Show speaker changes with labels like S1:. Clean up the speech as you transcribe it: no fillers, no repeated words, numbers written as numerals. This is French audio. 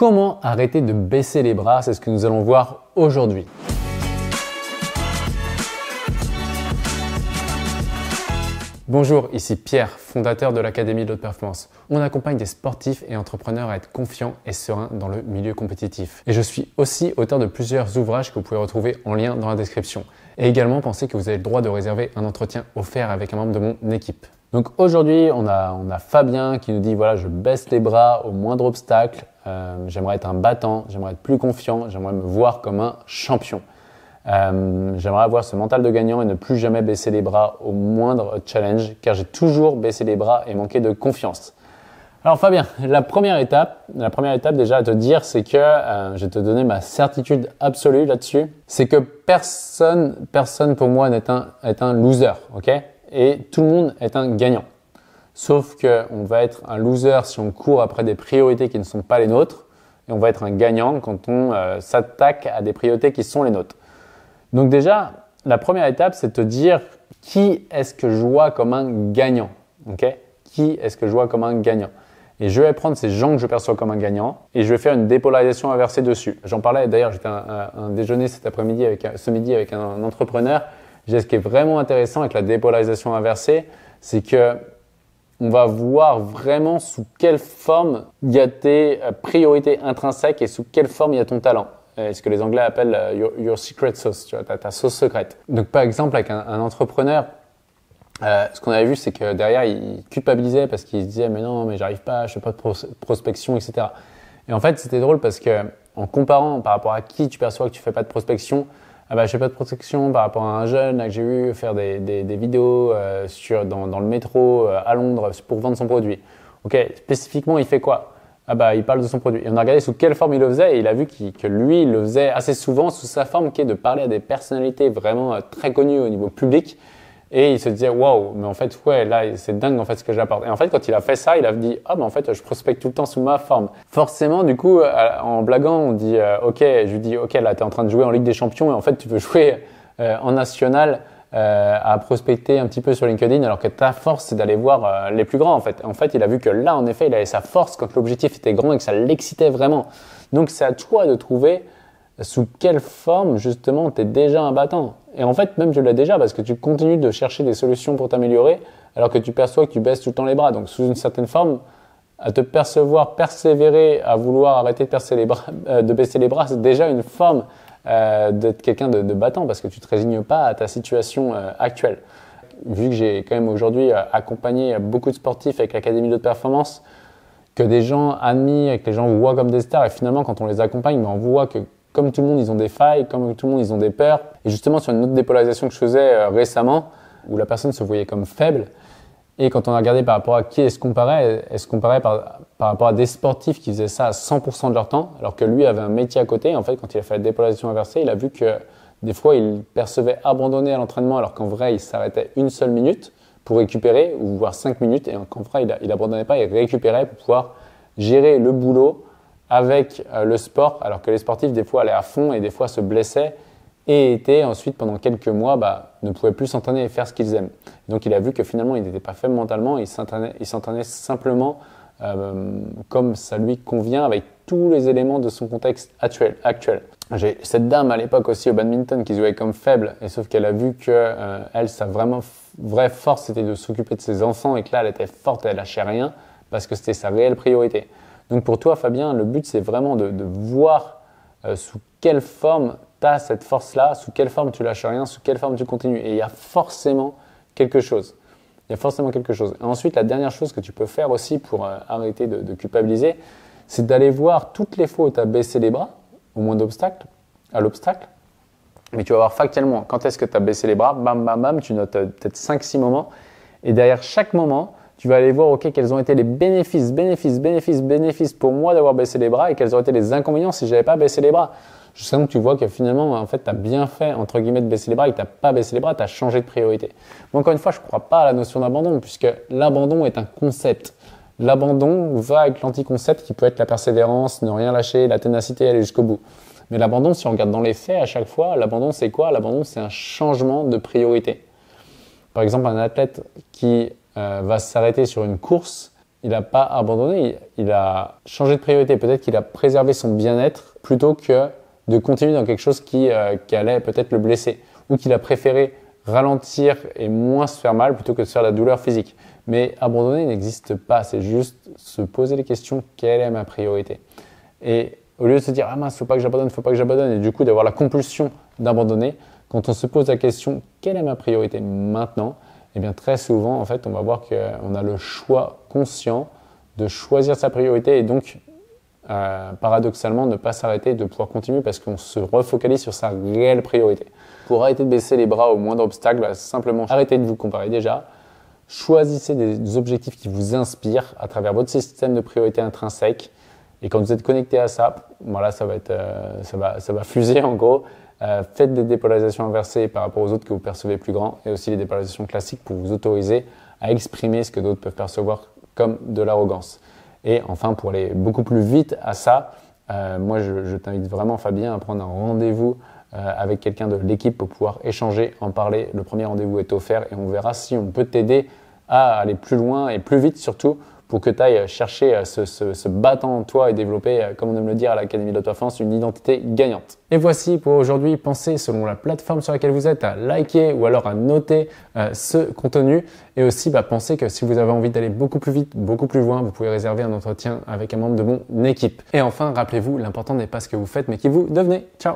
S1: Comment arrêter de baisser les bras? C'est ce que nous allons voir aujourd'hui. Bonjour, ici Pierre, fondateur de l'Académie de haute performance. On accompagne des sportifs et entrepreneurs à être confiants et sereins dans le milieu compétitif. Et je suis aussi auteur de plusieurs ouvrages que vous pouvez retrouver en lien dans la description. Et également, pensez que vous avez le droit de réserver un entretien offert avec un membre de mon équipe. Donc aujourd'hui, on a Fabien qui nous dit voilà, je baisse les bras au moindre obstacle, j'aimerais être un battant, j'aimerais être plus confiant, j'aimerais me voir comme un champion. J'aimerais avoir ce mental de gagnant et ne plus jamais baisser les bras au moindre challenge car j'ai toujours baissé les bras et manqué de confiance. Alors Fabien, la première étape déjà à te dire, c'est que je vais te donner ma certitude absolue là-dessus, c'est que personne pour moi est un loser, ok? Et tout le monde est un gagnant. Sauf qu'on va être un loser si on court après des priorités qui ne sont pas les nôtres et on va être un gagnant quand on s'attaque à des priorités qui sont les nôtres. Donc déjà, la première étape, c'est de te dire qui est-ce que je vois comme un gagnant, ok? Qui est-ce que je vois comme un gagnant? Et je vais prendre ces gens que je perçois comme un gagnant et je vais faire une dépolarisation inversée dessus. J'en parlais d'ailleurs, j'étais à un déjeuner ce midi avec un entrepreneur. Ce qui est vraiment intéressant avec la dépolarisation inversée, c'est que on va voir vraiment sous quelle forme il y a tes priorités intrinsèques et sous quelle forme il y a ton talent. Ce que les Anglais appellent your secret sauce, tu vois, ta sauce secrète. Donc par exemple avec un entrepreneur, ce qu'on avait vu, c'est que derrière il culpabilisait parce qu'il se disait mais non, mais j'arrive pas, je fais pas de prospection, etc. Et en fait c'était drôle parce que en comparant par rapport à qui tu perçois que tu fais pas de prospection, je fais pas de prospection par rapport à un jeune là, que j'ai vu faire des vidéos dans le métro à Londres pour vendre son produit. Ok, spécifiquement il fait quoi? Il parle de son produit. Et on a regardé sous quelle forme il le faisait et il a vu que lui, il le faisait assez souvent sous sa forme qui est de parler à des personnalités vraiment très connues au niveau public. Et il se disait, waouh, mais en fait, ouais, là, c'est dingue en fait ce que j'apporte. Et en fait, quand il a fait ça, il a dit, en fait, je prospecte tout le temps sous ma forme. Forcément, du coup, en blaguant, on dit, je lui dis, ok, là, t'es en train de jouer en Ligue des Champions et en fait, tu veux jouer en national à prospecter un petit peu sur LinkedIn alors que ta force, c'est d'aller voir les plus grands en fait. En fait, il a vu que là, en effet, il avait sa force quand l'objectif était grand et que ça l'excitait vraiment. Donc, c'est à toi de trouver sous quelle forme, justement, tu es déjà un battant. Et en fait, même je l'ai déjà parce que tu continues de chercher des solutions pour t'améliorer alors que tu perçois que tu baisses tout le temps les bras. Donc, sous une certaine forme, à te percevoir, persévérer, à vouloir arrêter de baisser les bras, c'est déjà une forme d'être quelqu'un de battant parce que tu ne te résignes pas à ta situation actuelle. Vu que j'ai quand même aujourd'hui accompagné beaucoup de sportifs avec l'Académie de haute performance, que des gens admirent, que les gens vous voient comme des stars et finalement quand on les accompagne, on voit que comme tout le monde, ils ont des failles, comme tout le monde, ils ont des peurs. Et justement, sur une autre dépolarisation que je faisais récemment, où la personne se voyait comme faible, et quand on a regardé par rapport à qui elle se comparait par rapport à des sportifs qui faisaient ça à 100% de leur temps, alors que lui avait un métier à côté. En fait, quand il a fait la dépolarisation inversée, il a vu que des fois, il percevait abandonner à l'entraînement, alors qu'en vrai, il s'arrêtait une seule minute pour récupérer, ou voire 5 minutes, et qu'en vrai, il abandonnait pas, il récupérait pour pouvoir gérer le boulot avec le sport, alors que les sportifs, des fois, allaient à fond et des fois se blessaient et étaient ensuite, pendant quelques mois, ne pouvaient plus s'entraîner et faire ce qu'ils aiment. Donc, il a vu que finalement, il n'était pas faible mentalement, il s'entraînait simplement comme ça lui convient avec tous les éléments de son contexte actuel. J'ai cette dame à l'époque aussi au badminton qui jouait comme faible, et sauf qu'elle a vu que elle, sa vraiment vraie force, c'était de s'occuper de ses enfants et que là, elle était forte et elle lâchait rien parce que c'était sa réelle priorité. Donc pour toi, Fabien, le but, c'est vraiment de voir sous quelle forme tu as cette force-là, sous quelle forme tu lâches rien, sous quelle forme tu continues. Et il y a forcément quelque chose. Et ensuite, la dernière chose que tu peux faire aussi pour arrêter de culpabiliser, c'est d'aller voir toutes les fois où tu as baissé les bras, au moins à l'obstacle. Mais tu vas voir factuellement quand est-ce que tu as baissé les bras, bam, bam, bam, tu notes peut-être 5-6 moments. Et derrière chaque moment, tu vas aller voir quels ont été les bénéfices pour moi d'avoir baissé les bras et quels auraient été les inconvénients si je n'avais pas baissé les bras. Jusqu'à ce que tu vois que finalement, en fait, tu as bien fait, entre guillemets, de baisser les bras et que tu n'as pas baissé les bras, tu as changé de priorité. Mais encore une fois, je ne crois pas à la notion d'abandon puisque l'abandon est un concept. L'abandon va avec l'anti-concept qui peut être la persévérance, ne rien lâcher, la ténacité, aller jusqu'au bout. Mais l'abandon, si on regarde dans les faits à chaque fois, l'abandon c'est quoi? L'abandon c'est un changement de priorité. Par exemple, un athlète qui va s'arrêter sur une course il n'a pas abandonné, il a changé de priorité. Peut-être qu'il a préservé son bien-être plutôt que de continuer dans quelque chose qui allait peut-être le blesser, ou qu'il a préféré ralentir et moins se faire mal plutôt que de se faire de la douleur physique. Mais abandonner n'existe pas, c'est juste se poser les questions, quelle est ma priorité? Et au lieu de se dire ah mince, faut pas que j'abandonne, et du coup d'avoir la compulsion d'abandonner, quand on se pose la question quelle est ma priorité maintenant, eh bien très souvent en fait on va voir qu'on a le choix conscient de choisir sa priorité et donc paradoxalement ne pas s'arrêter, de pouvoir continuer parce qu'on se refocalise sur sa réelle priorité. Pour arrêter de baisser les bras au moindre obstacle, simplement arrêtez de vous comparer déjà. Choisissez des objectifs qui vous inspirent à travers votre système de priorité intrinsèque. Et quand vous êtes connecté à ça, voilà, ça va fuser en gros. Faites des dépolarisations inversées par rapport aux autres que vous percevez plus grands et aussi les dépolarisations classiques pour vous autoriser à exprimer ce que d'autres peuvent percevoir comme de l'arrogance. Et enfin, pour aller beaucoup plus vite à ça, moi je t'invite vraiment Fabien à prendre un rendez-vous avec quelqu'un de l'équipe pour pouvoir échanger, en parler. Le premier rendez-vous est offert et on verra si on peut t'aider à aller plus loin et plus vite surtout pour que tu ailles chercher ce battant en toi et développer, comme on aime le dire à l'Académie de l'Auto-Performance, une identité gagnante. Et voici pour aujourd'hui, pensez selon la plateforme sur laquelle vous êtes à liker ou alors à noter ce contenu et aussi pensez que si vous avez envie d'aller beaucoup plus vite, beaucoup plus loin, vous pouvez réserver un entretien avec un membre de mon équipe. Et enfin, rappelez-vous, l'important n'est pas ce que vous faites mais qui vous devenez. Ciao!